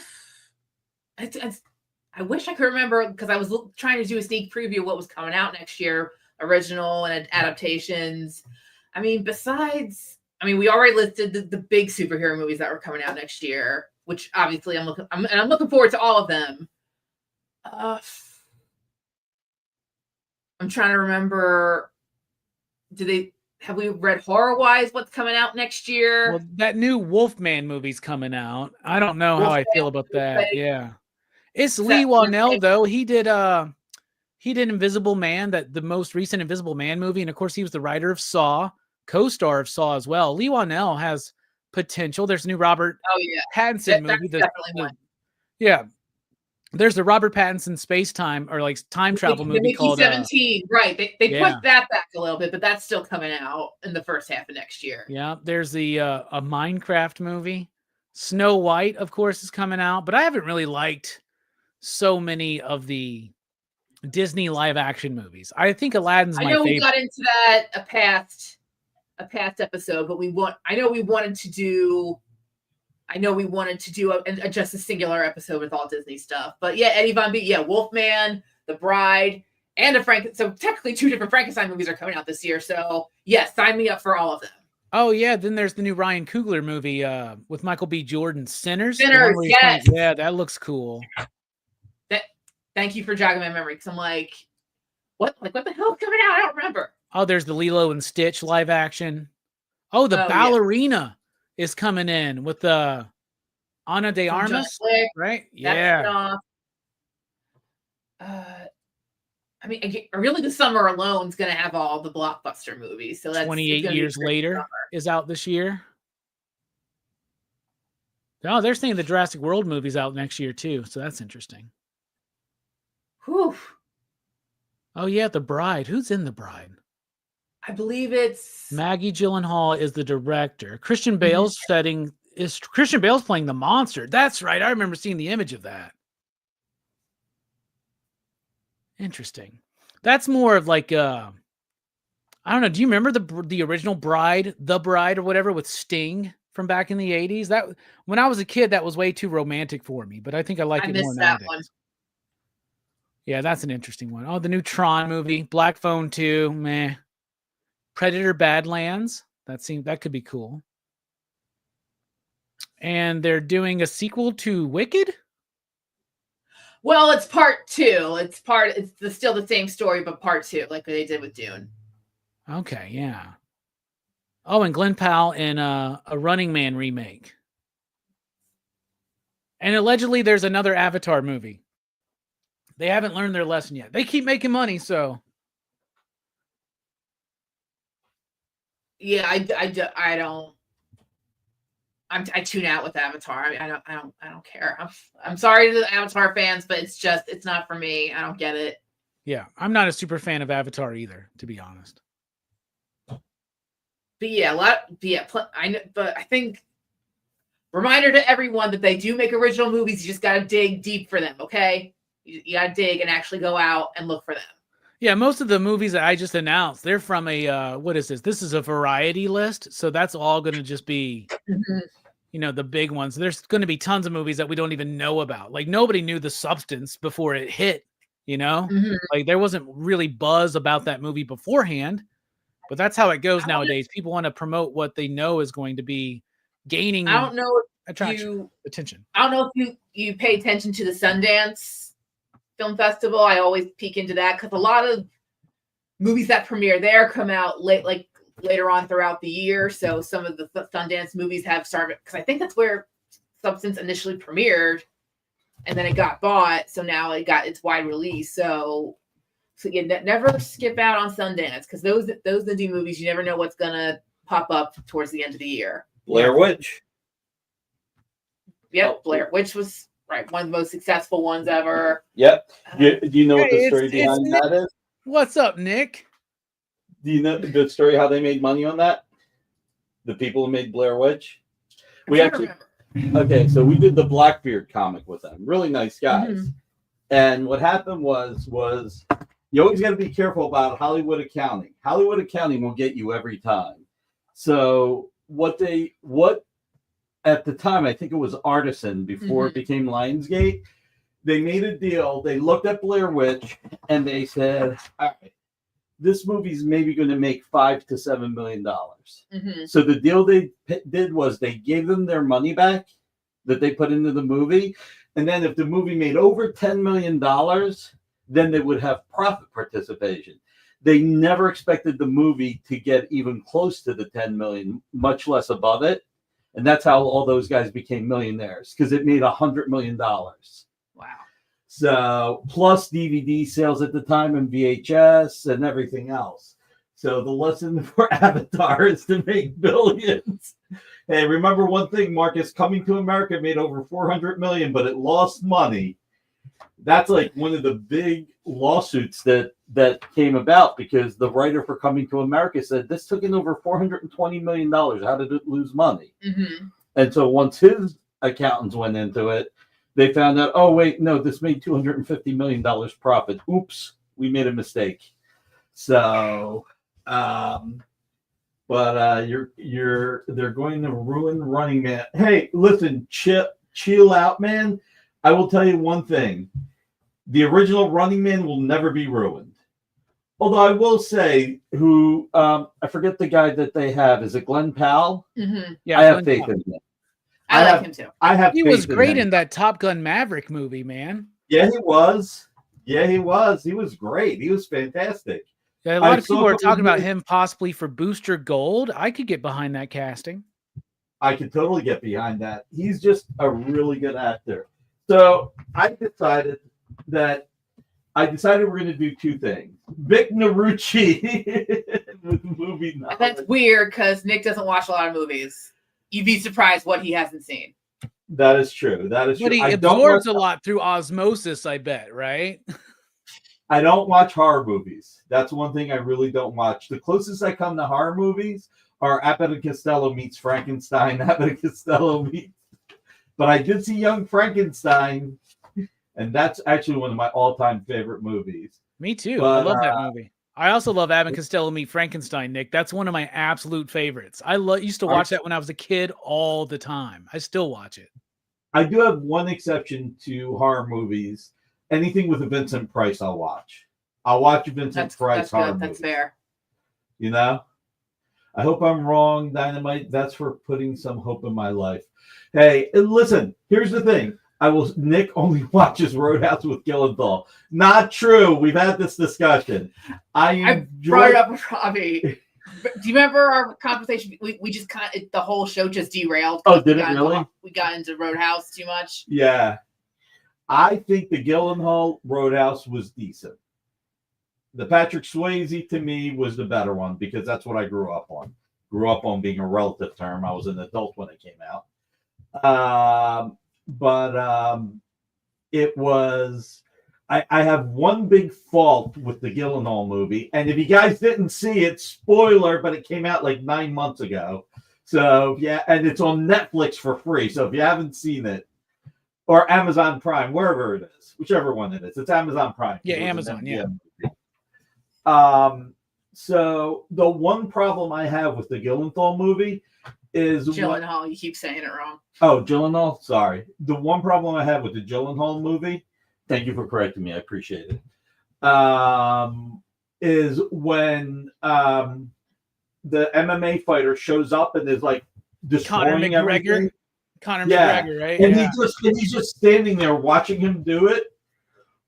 wish I could remember, because I was trying to do a sneak preview of what was coming out next year, original and adaptations. I mean, we already listed the big superhero movies that were coming out next year, which obviously I'm looking forward to all of them. I'm trying to remember. Have we read horror-wise what's coming out next year? Well, that new Wolfman movie's coming out. I don't know how I feel about that. Yeah. It's Lee Whannell, though. He did Invisible Man, the most recent Invisible Man movie, and of course he was the writer of Saw, co-star of Saw as well. Lee Whannell has potential. There's a new Robert Pattinson movie. Definitely one. Yeah. There's the Robert Pattinson space-time or like time travel movie called 17. Right. They pushed that back a little bit, but that's still coming out in the first half of next year. Yeah. There's a Minecraft movie. Snow White, of course, is coming out, but I haven't really liked so many of the Disney live action movies. I think Aladdin's my favorite. We got into that a past episode, but we wanted to do just a singular episode with all Disney stuff. But yeah, Eddie Von B, Wolfman, The Bride, and so technically 2 different Frankenstein movies are coming out this year. So yes, sign me up for all of them. Oh yeah, then there's the new Ryan Coogler movie with Michael B. Jordan, Sinners. Yes. Yeah, that looks cool. Thank you for jogging my memory, because I'm like, what the hell is coming out? I don't remember. Oh, there's the Lilo and Stitch live action. Oh, the Ballerina is coming in with the Ana de Armas, right? Yeah. Really, the summer alone is going to have all the blockbuster movies. So that's 28 years later is out this year. Oh, they're saying the Jurassic World movie's out next year too. So that's interesting. Whew. Oh yeah, The Bride. Who's in The Bride? I believe it's Maggie Gyllenhaal is the director. Christian Mhm. Bale's Christian Bale's playing the monster. That's right. I remember seeing the image of that. Interesting. That's more of like I don't know. Do you remember the original Bride, The Bride, or whatever with Sting from back in the 80s? That when I was a kid, that was way too romantic for me. But I think I like I it more missed that nowadays. one. Yeah, that's an interesting one. Oh, the new Tron movie, Black Phone 2, meh. Predator Badlands. That could be cool. And they're doing a sequel to Wicked? Well, it's part 2. It's still the same story, but part 2, like they did with Dune. Okay, yeah. Oh, and Glenn Powell in a Running Man remake. And allegedly there's another Avatar movie. They haven't learned their lesson yet. They keep making money, so. Yeah, I don't. I tune out with Avatar. I don't care. I'm sorry to the Avatar fans, but it's not for me. I don't get it. Yeah, I'm not a super fan of Avatar either, to be honest. But yeah, I know, but I think reminder to everyone that they do make original movies. You just got to dig deep for them, okay? You got to dig and actually go out and look for them. Yeah, most of the movies that I just announced, they're from a what is this? This is a variety list, so that's all going to just be, the big ones. There's going to be tons of movies that we don't even know about. Like nobody knew The Substance before it hit. Like there wasn't really buzz about that movie beforehand. But that's how it goes nowadays. People want to promote what they know is going to be gaining. I don't know attention. I don't know if you pay attention to the Sundance Film Festival. I always peek into that because a lot of movies that premiere there come out later on throughout the year. So some of the Sundance movies have started because I think that's where Substance initially premiered, and then it got bought. So now it got its wide release. So you never skip out on Sundance because those indie movies, you never know what's gonna pop up towards the end of the year. Blair Witch. Yep, Blair Witch was one of the most successful ones ever. Yep. Do you know what the story behind that is? What's up, Nick? Do you know the story how they made money on that? The people who made Blair Witch. Okay, so we did the Blackbeard comic with them. Really nice guys. Mm-hmm. And what happened was you always got to be careful about Hollywood accounting. Hollywood accounting will get you every time. So what at the time, I think it was Artisan before it became Lionsgate, they made a deal. They looked at Blair Witch and they said, all right, this movie's maybe going to make $5 to $7 million. So the deal they did was they gave them their money back that they put into the movie. And then if the movie made over $10 million, then they would have profit participation. They never expected the movie to get even close to the 10 million, much less above it. And that's how all those guys became millionaires, because it made $100 million. Wow. So plus DVD sales at the time and VHS and everything else. So the lesson for Avatar is to make billions. Hey, remember one thing, Marcus, Coming to America made over 400 million, but it lost money. That's like one of the big lawsuits that came about because the writer for Coming to America said this took in over $420 million. How did it lose money? And so once his accountants went into it, they found out, oh, wait, no, this made $250 million profit. Oops, we made a mistake. So, but they're going to ruin Running Man. Hey, listen, chill out, man. I will tell you one thing. The original Running Man will never be ruined. Although I will say, I forget the guy that they have. Is it Glenn Powell? Yeah, I have faith in him. I like him too. He was great in that Top Gun Maverick movie, man. Yeah, he was. He was great. He was fantastic. Yeah, a lot of people are talking about him possibly for Booster Gold. I could get behind that casting. I could totally get behind that. He's just a really good actor. So I decided we're going to do two things. Nick Barucci with movie knowledge. That's weird because Nick doesn't watch a lot of movies. You'd be surprised what he hasn't seen. That is true. But he absorbs a lot through osmosis, I bet, right? I don't watch horror movies. That's one thing I really don't watch. The closest I come to horror movies are Abbott and Costello meets Frankenstein. Abbott and Costello meets. But I did see Young Frankenstein, and that's actually one of my all-time favorite movies. Me too. But, I love that movie. I also love Abbott and Costello meet Frankenstein, Nick. That's one of my absolute favorites. I used to watch that when I was a kid all the time. I still watch it. I do have one exception to horror movies. Anything with a Vincent Price, I'll watch. I'll watch Vincent Price horror movies. That's fair. You know? I hope I'm wrong, Dynamite. That's for putting some hope in my life. Hey, and listen, here's the thing. Nick only watches Roadhouse with Gyllenhaal. Not true. We've had this discussion. I brought it up with Robbie. Do you remember our conversation? We just the whole show just derailed. Oh, did it really? We got into Roadhouse too much. Yeah. I think the Gyllenhaal Roadhouse was decent. The Patrick Swayze, to me, was the better one because that's what I grew up on. Grew up on being a relative term. I was an adult when it came out. But it was... I have one big fault with the Gyllenhaal movie. And if you guys didn't see it, spoiler, but it came out like 9 months ago. So, yeah, and it's on Netflix for free. So if you haven't seen it, or Amazon Prime, wherever it is, whichever one it is. It's Amazon Prime. Yeah, Amazon, yeah. So the one problem I have with the Gyllenhaal movie is... Gyllenhaal, you keep saying it wrong. Oh, Gyllenhaal? Sorry. The one problem I have with the Gyllenhaal movie, thank you for correcting me, I appreciate it, is when the MMA fighter shows up and is like destroying everything. Conor McGregor, right? And he's just standing there watching him do it.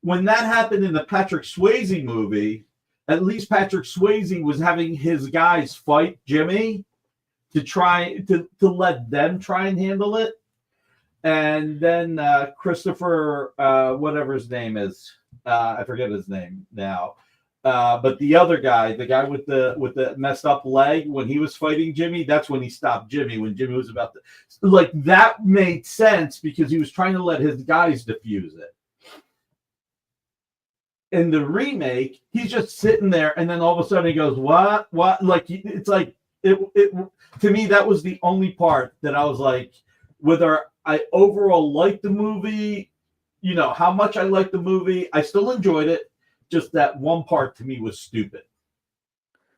When that happened in the Patrick Swayze movie, at least Patrick Swayze was having his guys fight Jimmy to try to let them try and handle it. And then Christopher, whatever his name is, I forget his name now. But the other guy, the guy with the messed up leg, when he was fighting Jimmy, that's when he stopped Jimmy. When Jimmy was about to, like, that made sense because he was trying to let his guys defuse it. In the remake, he's just sitting there, and then all of a sudden he goes, "What? What?" Like, it's like it. To me, that was the only part that I was like, whether I overall liked the movie, you know, how much I liked the movie, I still enjoyed it. Just that one part to me was stupid.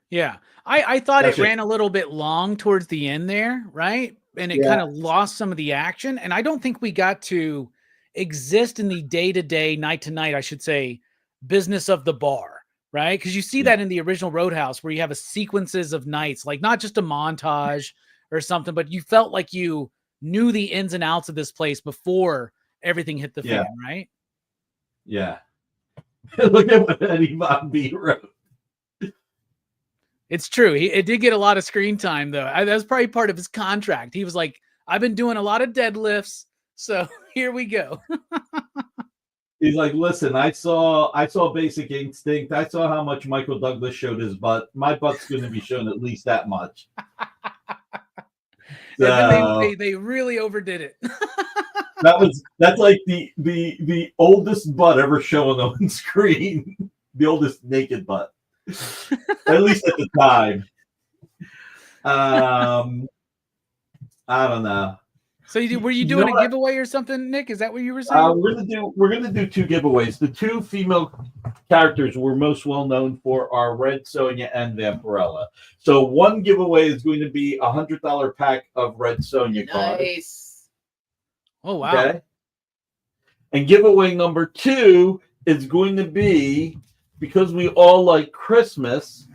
Yeah. I thought it ran a little bit long towards the end there, right? And it kind of lost some of the action. And I don't think we got to exist in the day-to-day, night-to-night, I should say, business of the bar, right? Because you see that in the original Roadhouse where you have a sequences of nights, like not just a montage or something, but you felt like you knew the ins and outs of this place before everything hit the fan, right? Yeah. Look at what Eddie Von B wrote. It's true. It did get a lot of screen time, though. That was probably part of his contract. He was like, I've been doing a lot of deadlifts, so here we go. He's like, listen, I saw Basic Instinct. I saw how much Michael Douglas showed his butt. My butt's going to be shown at least that much. So, and then they really overdid it. That's like the oldest butt ever shown on screen. The oldest naked butt. At least at the time. I don't know. So were you doing a giveaway or something, Nick? Is that what you were saying? We're gonna do two giveaways. The two female characters we're most well known for are Red Sonja and Vampirella. So one giveaway is going to be a $100 pack of Red Sonja cards. Nice. Oh wow. Okay. And giveaway number 2 is going to be, because we all like Christmas,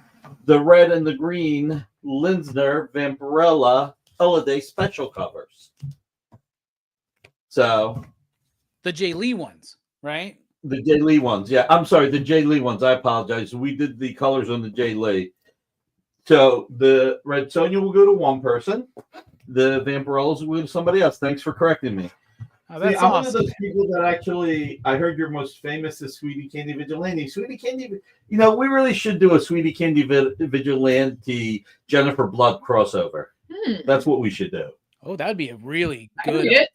the red and the green Linsner Vampirella holiday special covers. So the Jay Lee ones, right? The Jay Lee ones. Yeah, I'm sorry, the Jay Lee ones. I apologize. We did the colors on the Jay Lee. So the Red Sonja will go to one person. The Vampirellas will go to somebody else. Thanks for correcting me. Oh, that's awesome. I'm one of those people that actually, I heard you're most famous as Sweetie Candy Vigilante. Sweetie Candy, you know, we really should do a Sweetie Candy Vigilante Jennifer Blood crossover. That's what we should do. Oh, that'd be a really good.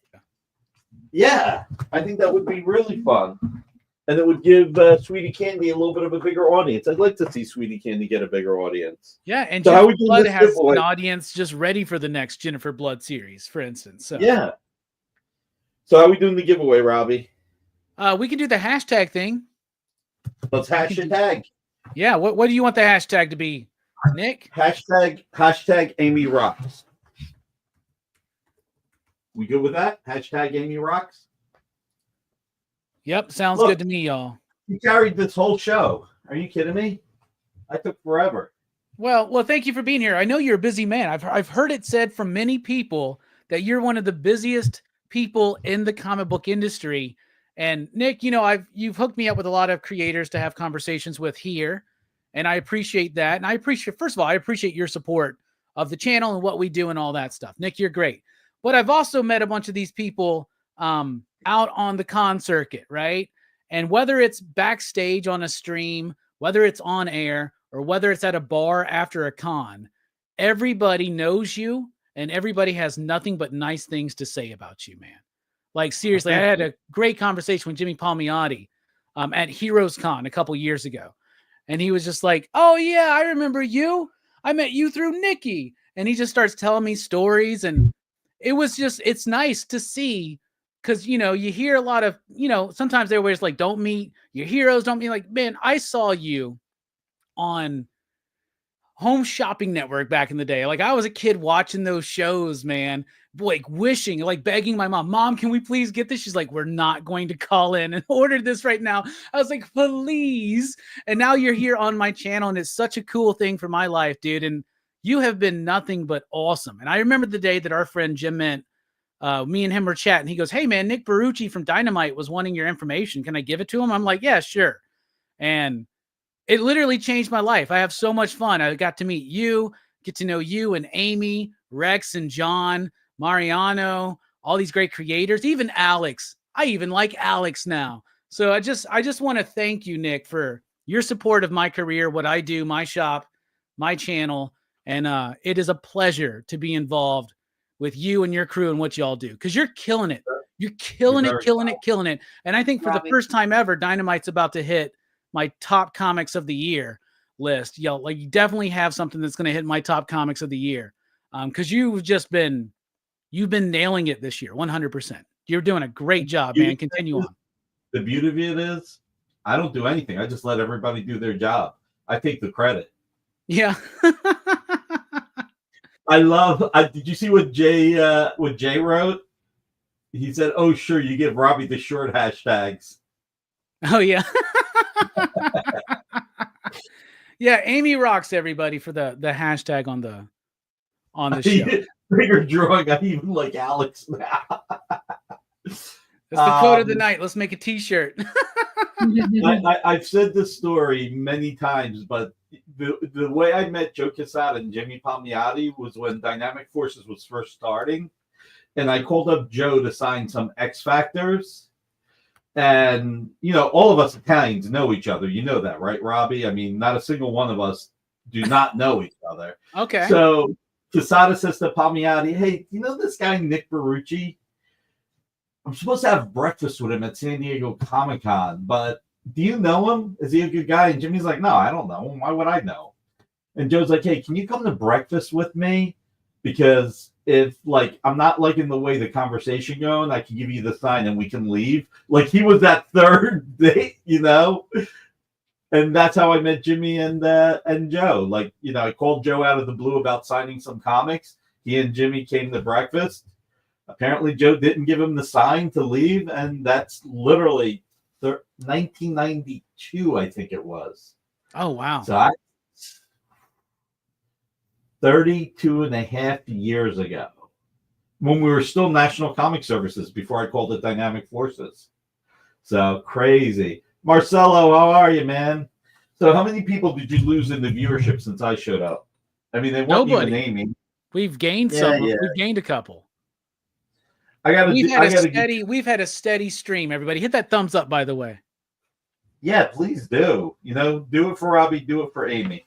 Yeah, I think that would be really fun. and it would give Sweetie Candy a little bit of a bigger audience. I'd like to see Sweetie Candy get a bigger audience. Yeah, and so Jennifer Blood has an audience just ready for the next Jennifer Blood series, for instance. So. Yeah. So how are we doing the giveaway, Robbie? We can do the hashtag thing. Let's hashtag. Yeah, what do you want the hashtag to be, Nick? Hashtag Amy Rocks. We good with that? Hashtag Amy Rocks? Yep, sounds good to me, y'all. You carried this whole show. Are you kidding me? I took forever. Well, thank you for being here. I know you're a busy man. I've heard it said from many people that you're one of the busiest people in the comic book industry. And Nick, you've hooked me up with a lot of creators to have conversations with here, and I appreciate that. And I appreciate your support of the channel and what we do and all that stuff. Nick, you're great. But I've also met a bunch of these people out on the con circuit, right? And whether it's backstage on a stream, whether it's on air, or whether it's at a bar after a con, everybody knows you and everybody has nothing but nice things to say about you, man. Like, seriously, I had a great conversation with Jimmy Palmiotti at Heroes Con a couple years ago. And he was just like, oh, yeah, I remember you. I met you through Nikki. And he just starts telling me stories. And it's nice to see, because, you hear a lot of, sometimes they're always like, don't meet your heroes. Don't meet, like, man, I saw you on Home Shopping Network back in the day. Like, I was a kid watching those shows, man, like wishing, like begging my mom, can we please get this? She's like, we're not going to call in and order this right now. I was like, please. And now you're here on my channel, and it's such a cool thing for my life, dude. And you have been nothing but awesome. And I remember the day that our friend Jim Mint, me and him were chatting. He goes, hey man, Nick Barucci from Dynamite was wanting your information. Can I give it to him? I'm like, yeah, sure. And it literally changed my life. I have so much fun. I got to meet you, get to know you and Amy, Rex and John, Mariano, all these great creators, even Alex. I even like Alex now. So I just want to thank you, Nick, for your support of my career, what I do, my shop, my channel. And it is a pleasure to be involved with you and your crew and what y'all do, because you're killing it. You're killing it. And I think for the first time ever, Dynamite's about to hit my top comics of the year list. Y'all, like, you definitely have something that's going to hit my top comics of the year. Because you've been nailing it this year, 100%. You're doing a great job, man. Continue on. The beauty of it is, I don't do anything. I just let everybody do their job. I take the credit. Yeah. Did you see what Jay wrote? He said, oh, sure, you give Robbie the short hashtags. Oh, yeah. Yeah, Amy rocks, everybody, for the hashtag on the show. Bigger drawing. I even like Alex now. That's the quote of the night. Let's make a t-shirt. I've said this story many times, but the way I met Joe Quesada and Jimmy Palmiotti was when Dynamic Forces was first starting. And I called up Joe to sign some X Factors. And, all of us Italians know each other. You know that, right, Robbie? I mean, not a single one of us do not know each other. Okay. So Quesada says to Palmiotti, hey, you know this guy, Nick Barucci? I'm supposed to have breakfast with him at San Diego Comic-Con, but do you know him? Is he a good guy? And Jimmy's like, no, I don't know him. Why would I know? And Joe's like, hey, can you come to breakfast with me? Because if, like, I'm not liking the way the conversation going, I can give you the sign and we can leave. Like, he was that third date, And that's how I met Jimmy and Joe. Like, I called Joe out of the blue about signing some comics. He and Jimmy came to breakfast. Apparently, Joe didn't give him the sign to leave, and that's literally 1992, I think it was. Oh, wow. So 32 and a half years ago, when we were still National Comic Services, before I called it Dynamic Forces. So crazy. Marcelo, how are you, man? So how many people did you lose in the viewership since I showed up? I mean, they weren't even Amy. We've gained some. Yeah. We've gained a couple. We've had a steady stream, everybody. Hit that thumbs up, by the way. Yeah, please do. Do it for Robbie, do it for Amy.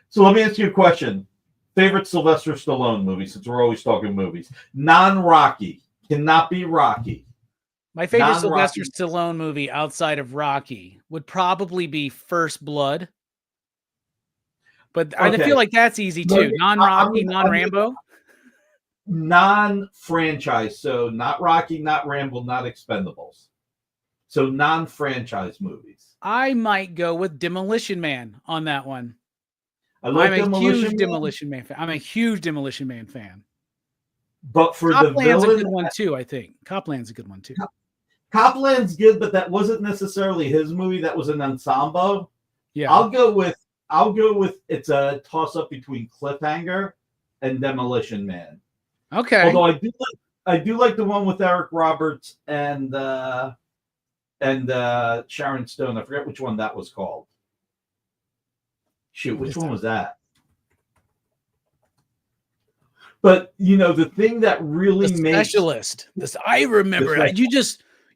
So let me ask you a question. Favorite Sylvester Stallone movie, since we're always talking movies. Non-Rocky. Cannot be Rocky. My favorite Non-Rocky. Sylvester Stallone movie outside of Rocky would probably be First Blood. But I Okay. feel like that's easy Let too. me- Non-Rocky, I'm gonna- non-Rambo. Non-franchise, so not Rocky, not Rambo, not Expendables. So non-franchise movies. I might go with Demolition Man on that one. I like I'm a Demolition huge Man, Demolition Man fan. I'm a huge Demolition Man fan. but for the Copland's a villain, good one too, I think. Copland's a good one too. Copland's good, but that wasn't necessarily his movie. That was an ensemble. Yeah. I'll go with it's a toss-up between Cliffhanger and Demolition Man. Okay. Although I do like the one with Eric Roberts and Sharon Stone. I forget which one that was called. Shoot, which one was that? But the thing that really The makes Specialist. This I remember.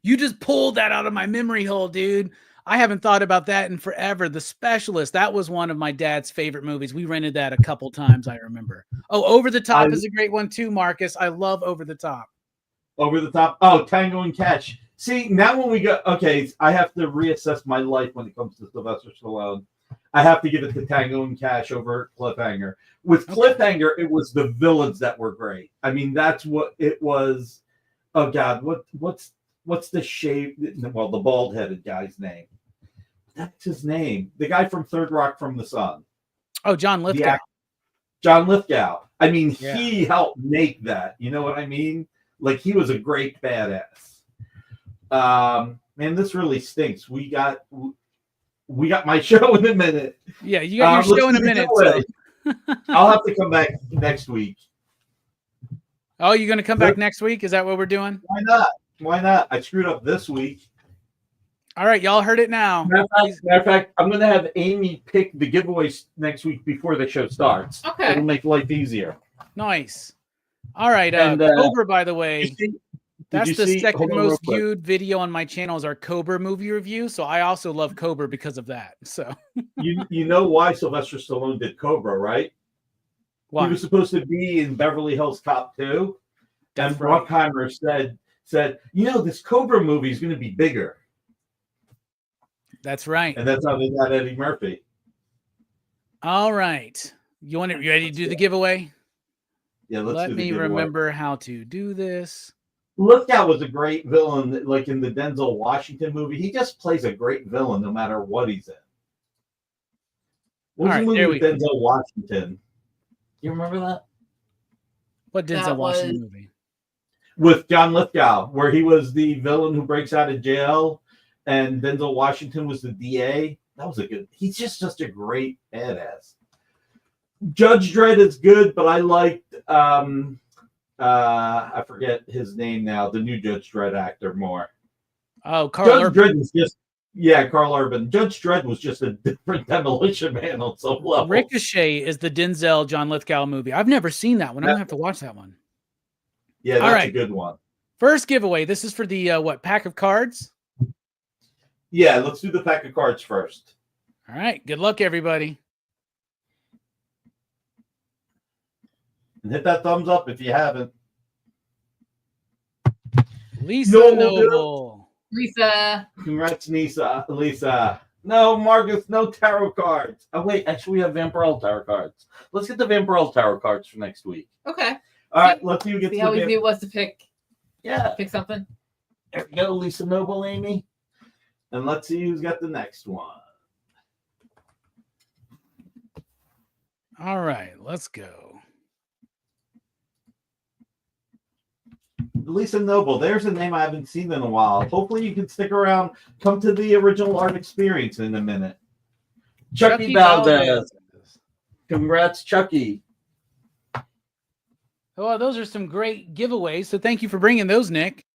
You just pulled that out of my memory hole, dude. I haven't thought about that in forever. The Specialist. That was one of my dad's favorite movies. We rented that a couple times, I remember. Oh, Over the Top is a great one too, Marcus. I love Over the Top. Over the Top. Oh, Tango and Cash. See, now when we go, okay, I have to reassess my life when it comes to Sylvester Stallone. I have to give it to Tango and Cash over Cliffhanger. With Cliffhanger, it was the villains that were great. I mean, that's what it was. Oh God, what's the shave? Well, the bald-headed guy's name. That's his name. The guy from Third Rock from the Sun. Oh, John Lithgow. John Lithgow. I mean, he helped make that. You know what I mean? Like, he was a great badass. Man, this really stinks. We got my show in a minute. Yeah, you got your show in a minute. So. I'll have to come back next week. Oh, you're going to come back next week? Is that what we're doing? Why not? Why not? I screwed up this week. All right, y'all heard it now. Matter of fact, I'm going to have Amy pick the giveaways next week before the show starts. Okay. It'll make life easier. Nice. All right. Cobra, by the way, that's the second most viewed video on my channel is our Cobra movie review. So I also love Cobra because of that. So you know why Sylvester Stallone did Cobra, right? Why? He was supposed to be in Beverly Hills Cop 2. And Bruckheimer said, this Cobra movie is going to be bigger. That's right. And that's how they got Eddie Murphy. All right. You ready to do the giveaway? Yeah, let's Let me remember how to do this. Lithgow was a great villain, like in the Denzel Washington movie. He just plays a great villain no matter what he's in. What was the movie with Denzel Washington? You remember that? What Denzel Washington movie? With John Lithgow, where he was the villain who breaks out of jail, and Denzel Washington was the DA. That was he's just a great badass. Judge Dredd is good, but I liked I forget his name now, the new Judge Dredd actor more. Oh, Carl Urban. Dredd was Carl Urban. Judge Dredd was just a different Demolition Man on some level. Ricochet is the Denzel John Lithgow movie. I've never seen that one. I'm going to have to watch that one. Yeah, that's a good one. First giveaway. This is for the pack of cards? Yeah, let's do the pack of cards first. All right. Good luck, everybody. And hit that thumbs up if you haven't. Lisa Noble. Lisa. Congrats, Lisa. No, Marcus, no tarot cards. Oh, wait. Actually, we have Vampirella tarot cards. Let's get the Vampirella tarot cards for next week. Okay. All right. Let's see who gets how easy it was to pick. Yeah. Pick something. There we go, Lisa Noble, Amy. And let's see who's got the next one. All right. Let's go. Lisa Noble, there's a name I haven't seen in a while. Hopefully you can stick around. Come to the original art experience in a minute. Chucky Valdez. Congrats, Chucky. Oh, those are some great giveaways. So thank you for bringing those, Nick.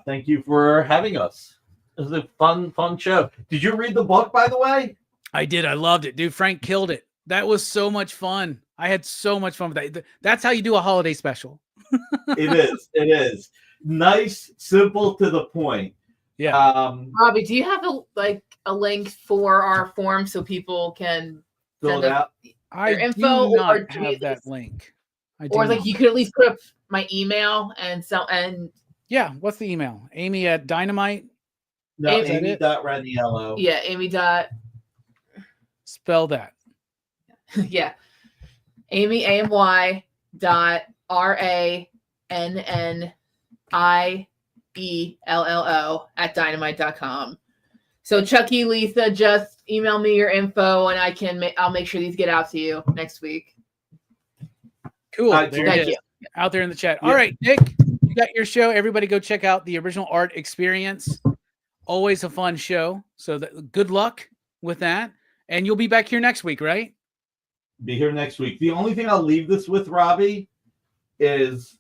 Thank you for having us. It was a fun show. Did you read the book, by the way? I did. I loved it, dude. Frank killed it. That was so much fun. I had so much fun with that. That's how you do a holiday special. It is nice, simple, to the point. Yeah. Robbie, do you have a link for our form so people can fill it out? I info do not have that link. You could at least put up my email and Yeah. What's the email? Amy at Dynamite. No, Is that it? Amy.Raniello. Yeah, Amy dot. Spell that. Yeah, Amy AMY dot RANNIELLO at dynamite.com. So Chucky, Lisa, just email me your info and I'll make sure these get out to you next week. Cool. Thank There it is. you. Out there in the chat. Yeah. All right, Nick, you got your show. Everybody go check out the Original Art Experience. Always a fun show. So good luck with that. And you'll be back here next week, right? Be here next week. The only thing I'll leave this with, Robbie, is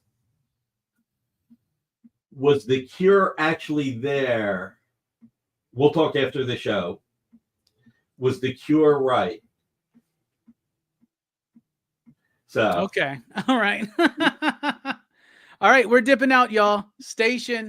was the cure actually there? We'll talk after the show. Was the cure right? So Okay. All right. All right. We're dipping out, y'all. Station.